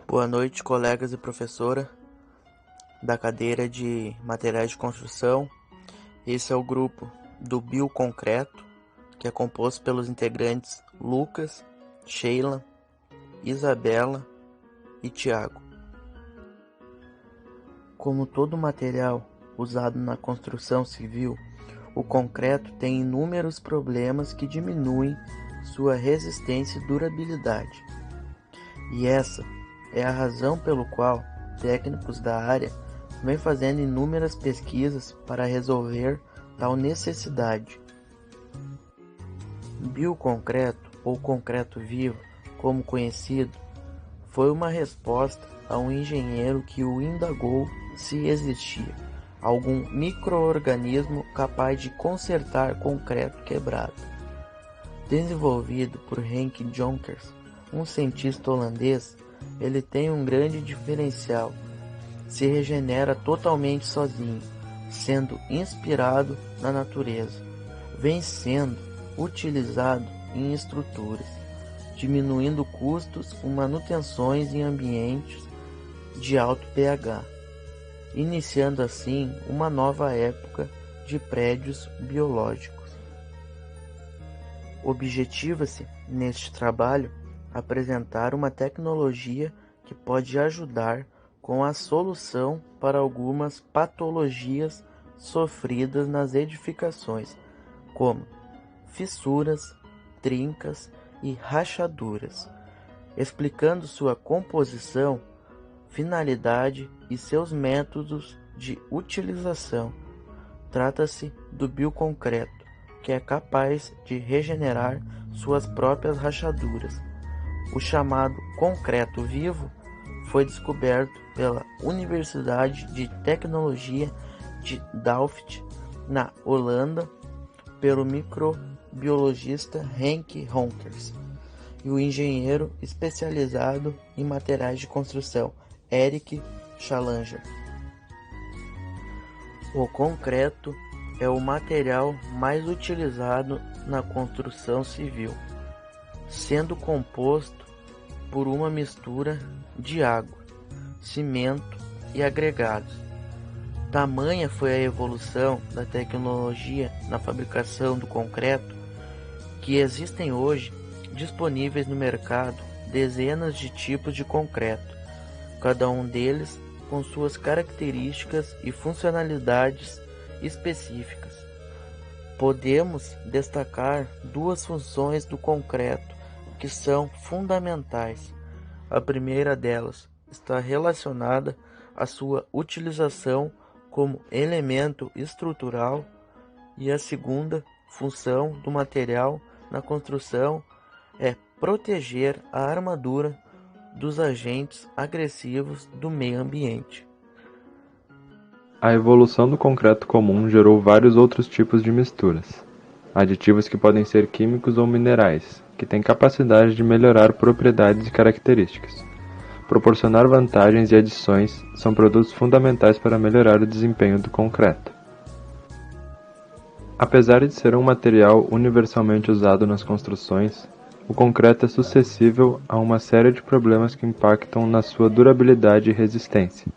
Boa noite, colegas e professora da cadeira de materiais de construção. Esse é o grupo do Bioconcreto, que é composto pelos integrantes Lucas, Sheila, Isabela e Tiago. Como todo material usado na construção civil, o concreto tem inúmeros problemas que diminuem sua resistência e durabilidade. E essa é a razão pelo qual técnicos da área vêm fazendo inúmeras pesquisas para resolver tal necessidade. Bioconcreto, ou concreto vivo, como conhecido, foi uma resposta a um engenheiro que o indagou se existia algum micro-organismo capaz de consertar concreto quebrado. Desenvolvido por Henk Jonkers, um cientista holandês, ele tem um grande diferencial: se regenera totalmente sozinho, sendo inspirado na natureza. Vem sendo utilizado em estruturas, diminuindo custos com manutenções em ambientes de alto pH, iniciando assim uma nova época de prédios biológicos. Objetiva-se, neste trabalho, apresentar uma tecnologia que pode ajudar com a solução para algumas patologias sofridas nas edificações, como fissuras, trincas e rachaduras, explicando sua composição, finalidade e seus métodos de utilização. Trata-se do bioconcreto, que é capaz de regenerar suas próprias rachaduras. O chamado concreto vivo foi descoberto pela Universidade de Tecnologia de Delft, na Holanda, pelo microbiologista Henk Jonkers e o engenheiro especializado em materiais de construção Erik Challenger. O concreto é o material mais utilizado na construção civil, sendo composto por uma mistura de água, cimento e agregados. Tamanha foi a evolução da tecnologia na fabricação do concreto que existem hoje disponíveis no mercado dezenas de tipos de concreto, cada um deles com suas características e funcionalidades específicas. Podemos destacar duas funções do concreto que são fundamentais. A primeira delas está relacionada à sua utilização como elemento estrutural, e a segunda função do material na construção é proteger a armadura dos agentes agressivos do meio ambiente. A evolução do concreto comum gerou vários outros tipos de misturas. Aditivos que podem ser químicos ou minerais, que têm capacidade de melhorar propriedades e características. Proporcionar vantagens e adições são produtos fundamentais para melhorar o desempenho do concreto. Apesar de ser um material universalmente usado nas construções, o concreto é suscetível a uma série de problemas que impactam na sua durabilidade e resistência.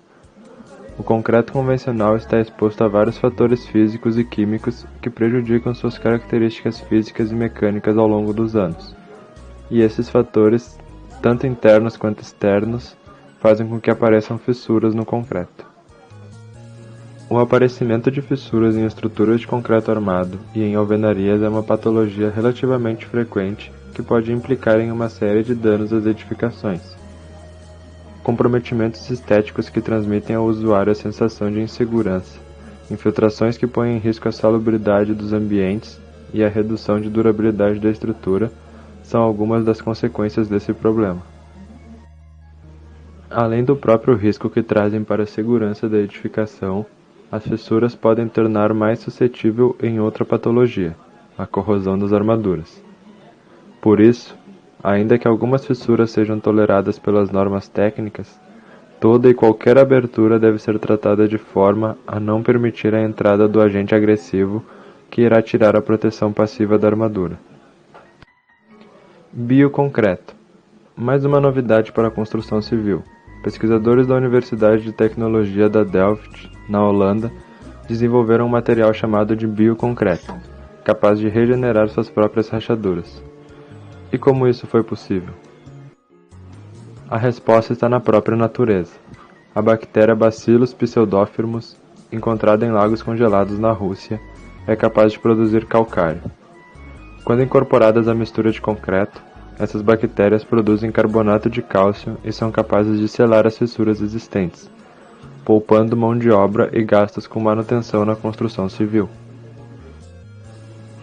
O concreto convencional está exposto a vários fatores físicos e químicos que prejudicam suas características físicas e mecânicas ao longo dos anos. E esses fatores, tanto internos quanto externos, fazem com que apareçam fissuras no concreto. O aparecimento de fissuras em estruturas de concreto armado e em alvenarias é uma patologia relativamente frequente que pode implicar em uma série de danos às edificações. Comprometimentos estéticos que transmitem ao usuário a sensação de insegurança, infiltrações que põem em risco a salubridade dos ambientes e a redução de durabilidade da estrutura são algumas das consequências desse problema. Além do próprio risco que trazem para a segurança da edificação, as fissuras podem tornar mais suscetível em outra patologia, a corrosão das armaduras. Por isso, ainda que algumas fissuras sejam toleradas pelas normas técnicas, toda e qualquer abertura deve ser tratada de forma a não permitir a entrada do agente agressivo que irá tirar a proteção passiva da armadura. Bioconcreto. Mais uma novidade para a construção civil. pesquisadores da Universidade de Tecnologia da Delft, na Holanda, desenvolveram um material chamado de bioconcreto, capaz de regenerar suas próprias rachaduras. E como isso foi possível? A resposta está na própria natureza. A bactéria Bacillus pseudothermus, encontrada em lagos congelados na Rússia, é capaz de produzir calcário. Quando incorporadas à mistura de concreto, essas bactérias produzem carbonato de cálcio e são capazes de selar as fissuras existentes, poupando mão de obra e gastos com manutenção na construção civil.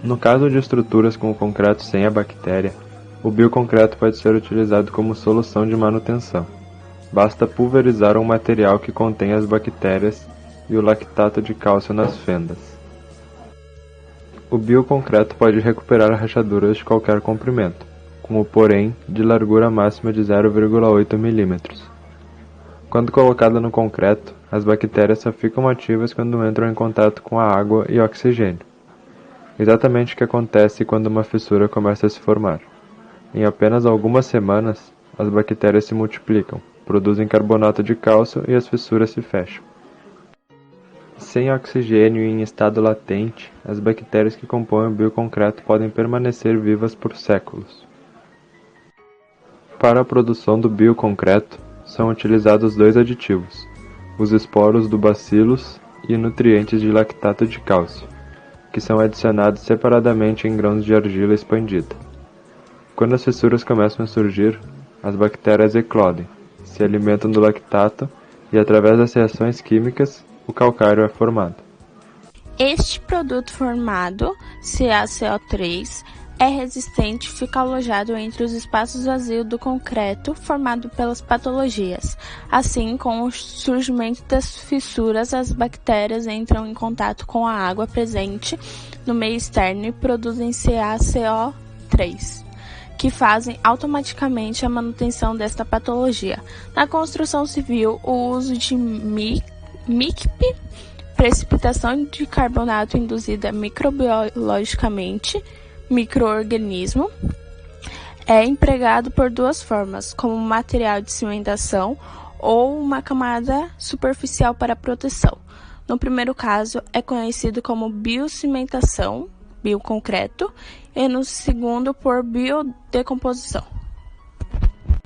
No caso de estruturas com o concreto sem a bactéria, o bioconcreto pode ser utilizado como solução de manutenção. Basta pulverizar um material que contém as bactérias e o lactato de cálcio nas fendas. O bioconcreto pode recuperar rachaduras de qualquer comprimento, com o porém de largura máxima de 0,8 mm. Quando colocada no concreto, as bactérias só ficam ativas quando entram em contato com a água e oxigênio. Exatamente o que acontece quando uma fissura começa a se formar. Em apenas algumas semanas, as bactérias se multiplicam, produzem carbonato de cálcio e as fissuras se fecham. Sem oxigênio e em estado latente, as bactérias que compõem o bioconcreto podem permanecer vivas por séculos. Para a produção do bioconcreto, são utilizados dois aditivos, os esporos do bacillus e nutrientes de lactato de cálcio, que são adicionados separadamente em grãos de argila expandida. Quando as fissuras começam a surgir, as bactérias eclodem, se alimentam do lactato e, através das reações químicas, o calcário é formado. Este produto formado, CaCO3, é resistente e fica alojado entre os espaços vazios do concreto formado pelas patologias. Assim, com o surgimento das fissuras, as bactérias entram em contato com a água presente no meio externo e produzem CaCO3, que fazem automaticamente a manutenção desta patologia. Na construção civil, o uso de MICP, precipitação de carbonato induzida microbiologicamente, micro-organismo, é empregado por duas formas, como material de cimentação ou uma camada superficial para proteção. No primeiro caso, é conhecido como biocimentação, bioconcreto, e no segundo por biodecomposição.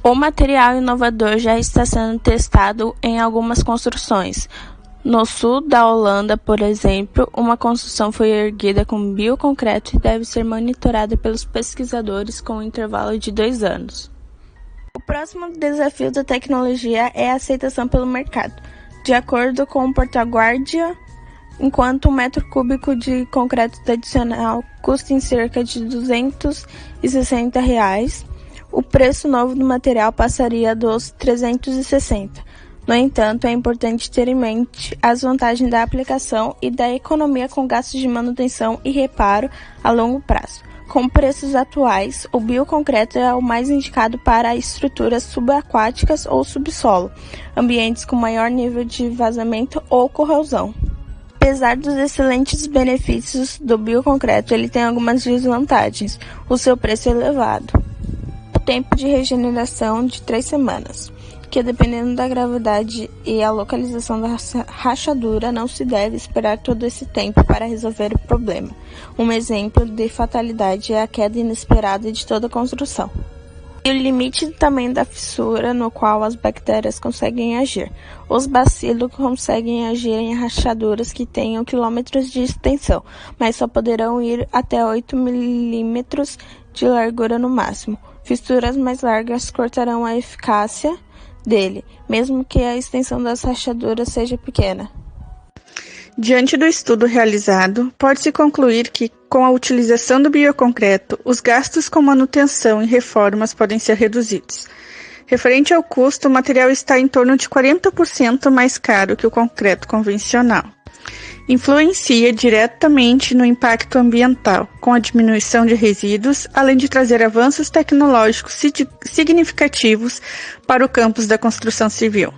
O material inovador já está sendo testado em algumas construções. No sul da Holanda, por exemplo, uma construção foi erguida com bioconcreto e deve ser monitorada pelos pesquisadores com um intervalo de 2 anos. O próximo desafio da tecnologia é a aceitação pelo mercado. De acordo com o portal Guardian, enquanto um metro cúbico de concreto adicional custa em cerca de R$260, o preço novo do material passaria dos 360. No entanto, é importante ter em mente as vantagens da aplicação e da economia com gastos de manutenção e reparo a longo prazo. Com preços atuais, o bioconcreto é o mais indicado para estruturas subaquáticas ou subsolo, ambientes com maior nível de vazamento ou corrosão. Apesar dos excelentes benefícios do bioconcreto, ele tem algumas desvantagens. O seu preço é elevado. O tempo de regeneração de 3 semanas, que dependendo da gravidade e a localização da rachadura, não se deve esperar todo esse tempo para resolver o problema. Um exemplo de fatalidade é a queda inesperada de toda a construção. E o limite do tamanho da fissura no qual as bactérias conseguem agir. Os bacilos conseguem agir em rachaduras que tenham quilômetros de extensão, mas só poderão ir até 8 milímetros de largura no máximo. Fissuras mais largas cortarão a eficácia dele, mesmo que a extensão das rachaduras seja pequena. Diante do estudo realizado, pode-se concluir que, com a utilização do bioconcreto, os gastos com manutenção e reformas podem ser reduzidos. Referente ao custo, o material está em torno de 40% mais caro que o concreto convencional. Influencia diretamente no impacto ambiental, com a diminuição de resíduos, além de trazer avanços tecnológicos significativos para o campus da construção civil.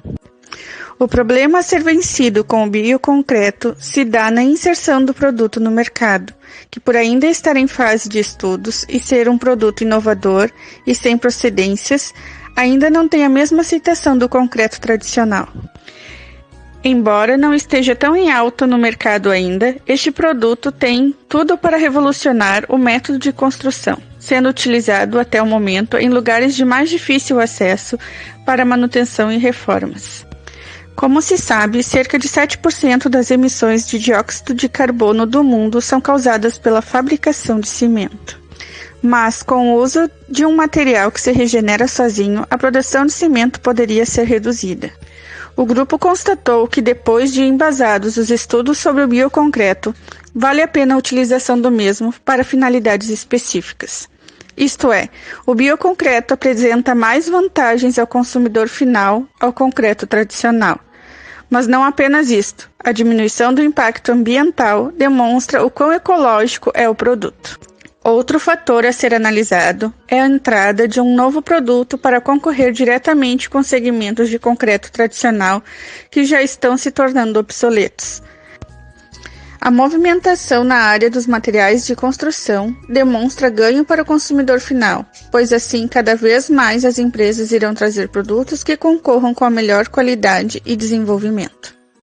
O problema a ser vencido com o bioconcreto se dá na inserção do produto no mercado, que por ainda estar em fase de estudos e ser um produto inovador e sem procedências, ainda não tem a mesma aceitação do concreto tradicional. Embora não esteja tão em alta no mercado ainda, este produto tem tudo para revolucionar o método de construção, sendo utilizado até o momento em lugares de mais difícil acesso para manutenção e reformas. Como se sabe, cerca de 7% das emissões de dióxido de carbono do mundo são causadas pela fabricação de cimento. Mas, com o uso de um material que se regenera sozinho, a produção de cimento poderia ser reduzida. O grupo constatou que, depois de embasados os estudos sobre o bioconcreto, vale a pena a utilização do mesmo para finalidades específicas. Isto é, o bioconcreto apresenta mais vantagens ao consumidor final ao concreto tradicional. Mas não apenas isto, a diminuição do impacto ambiental demonstra o quão ecológico é o produto. Outro fator a ser analisado é a entrada de um novo produto para concorrer diretamente com segmentos de concreto tradicional que já estão se tornando obsoletos. A movimentação na área dos materiais de construção demonstra ganho para o consumidor final, pois assim cada vez mais as empresas irão trazer produtos que concorram com a melhor qualidade e desenvolvimento.